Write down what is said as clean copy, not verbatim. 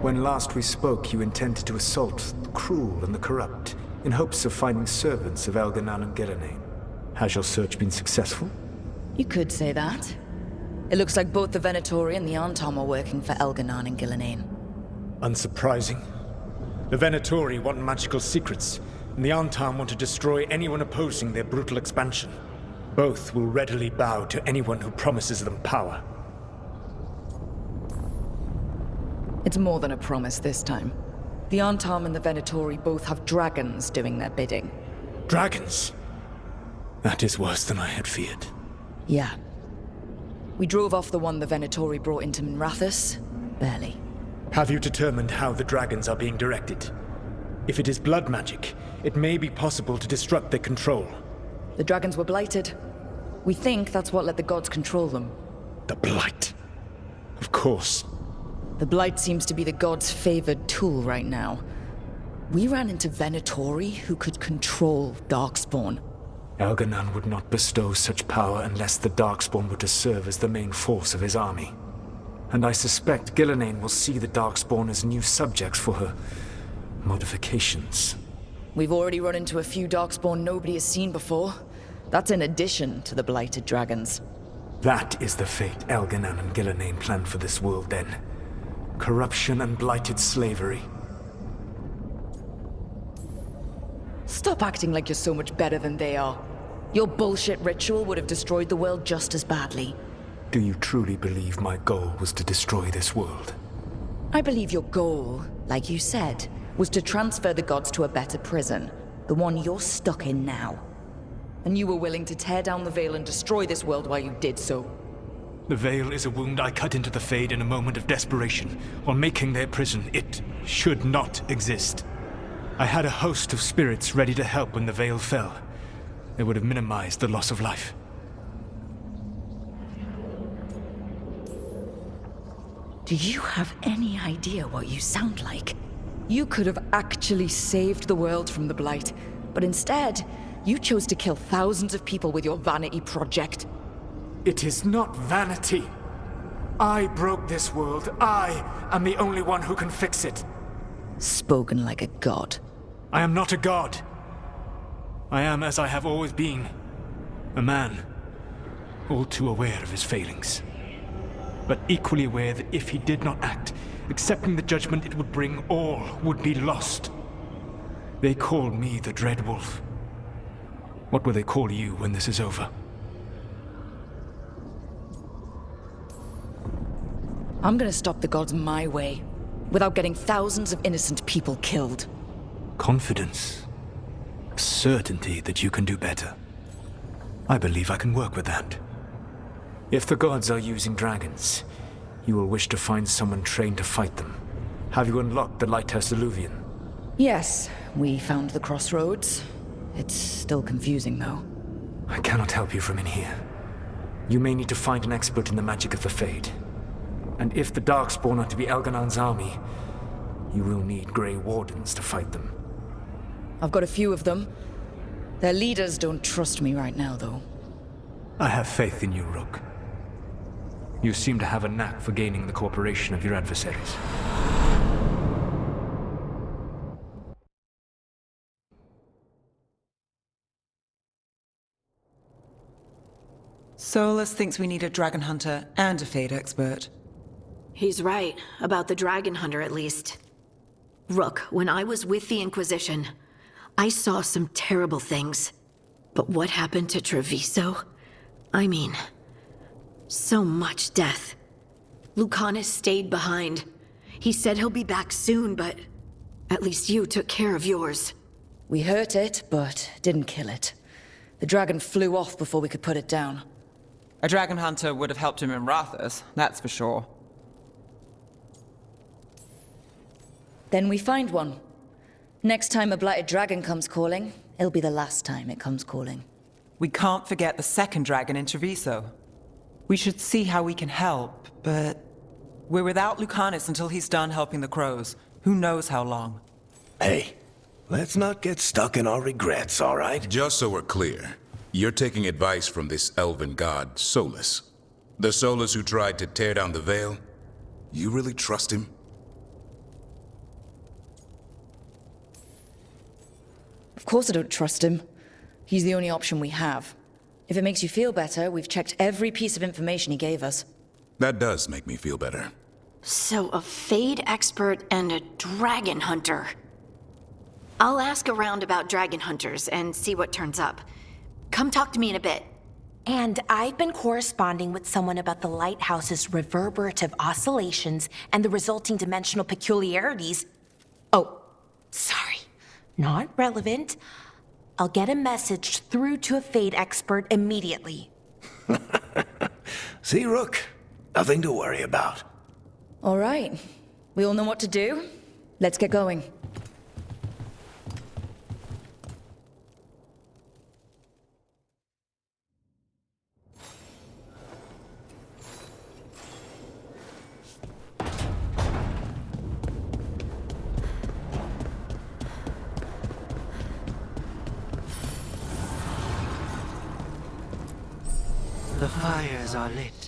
When last we spoke, you intended to assault the cruel and the corrupt, in hopes of finding servants of Elganan and Gillenane. Has your search been successful? You could say that. It looks like both the Venatori and the Arntom are working for Elganan and Gillenane. Unsurprising. The Venatori want magical secrets, and the Arntom want to destroy anyone opposing their brutal expansion. Both will readily bow to anyone who promises them power. It's more than a promise this time. The Arntom and the Venatori both have dragons doing their bidding. Dragons? That is worse than I had feared. Yeah. We drove off the one the Venatori brought into Minrathous. Barely. Have you determined how the dragons are being directed? If it is blood magic, it may be possible to disrupt their control. The dragons were blighted. We think that's what let the gods control them. The Blight. Of course. The Blight seems to be the gods' favored tool right now. We ran into Venatori who could control Darkspawn. Elganan would not bestow such power unless the Darkspawn were to serve as the main force of his army. And I suspect Gillenane will see the Darkspawn as new subjects for her modifications. We've already run into a few Darkspawn nobody has seen before. That's in addition to the blighted dragons. That is the fate Elganan and Gillenane planned for this world then. Corruption and blighted slavery. Stop acting like you're so much better than they are. Your bullshit ritual would have destroyed the world just as badly. Do you truly believe my goal was to destroy this world? I believe your goal, like you said, was to transfer the gods to a better prison. The one you're stuck in now. And you were willing to tear down the veil and destroy this world while you did so. The veil is a wound I cut into the Fade in a moment of desperation, while making their prison. It should not exist. I had a host of spirits ready to help when the veil fell. They would have minimized the loss of life. Do you have any idea what you sound like? You could have actually saved the world from the Blight, but instead, you chose to kill thousands of people with your vanity project. It is not vanity. I broke this world. I am the only one who can fix it. Spoken like a god. I am not a god. I am as I have always been. A man. All too aware of his failings. But equally aware that if he did not act, accepting the judgment it would bring, all would be lost. They call me the Dread Wolf. What will they call you when this is over? I'm gonna stop the gods my way, without getting thousands of innocent people killed. Confidence. Certainty that you can do better. I believe I can work with that. If the gods are using dragons, you will wish to find someone trained to fight them. Have you unlocked the Lighthouse Illuvian? Yes, we found the crossroads. It's still confusing, though. I cannot help you from in here. You may need to find an expert in the magic of the Fade. And if the Darkspawn are to be Elganan's army, you will need Grey Wardens to fight them. I've got a few of them. Their leaders don't trust me right now, though. I have faith in you, Rook. You seem to have a knack for gaining the cooperation of your adversaries. Solus thinks we need a dragon hunter and a Fade expert. He's right, about the dragon hunter at least. Rook, when I was with the Inquisition, I saw some terrible things. But what happened to Treviso? I mean, so much death. Lucanus stayed behind. He said he'll be back soon, but at least you took care of yours. We hurt it, but didn't kill it. The dragon flew off before we could put it down. A dragon hunter would have helped him in Rathus, that's for sure. Then we find one. Next time a blighted dragon comes calling, it'll be the last time it comes calling. We can't forget the second dragon in Treviso. We should see how we can help, but we're without Lucanus until he's done helping the crows. Who knows how long? Hey, let's not get stuck in our regrets, all right? Just so we're clear, you're taking advice from this elven god, Solus. The Solus who tried to tear down the veil? You really trust him? Of course I don't trust him. He's the only option we have. If it makes you feel better, we've checked every piece of information he gave us. That does make me feel better. So, a Fade expert and a dragon hunter. I'll ask around about dragon hunters and see what turns up. Come talk to me in a bit. And I've been corresponding with someone about the lighthouse's reverberative oscillations and the resulting dimensional peculiarities. Oh, sorry. Not relevant. I'll get a message through to a Fade expert immediately. See, Rook? Nothing to worry about. All right. We all know what to do. Let's get going. The fires are lit.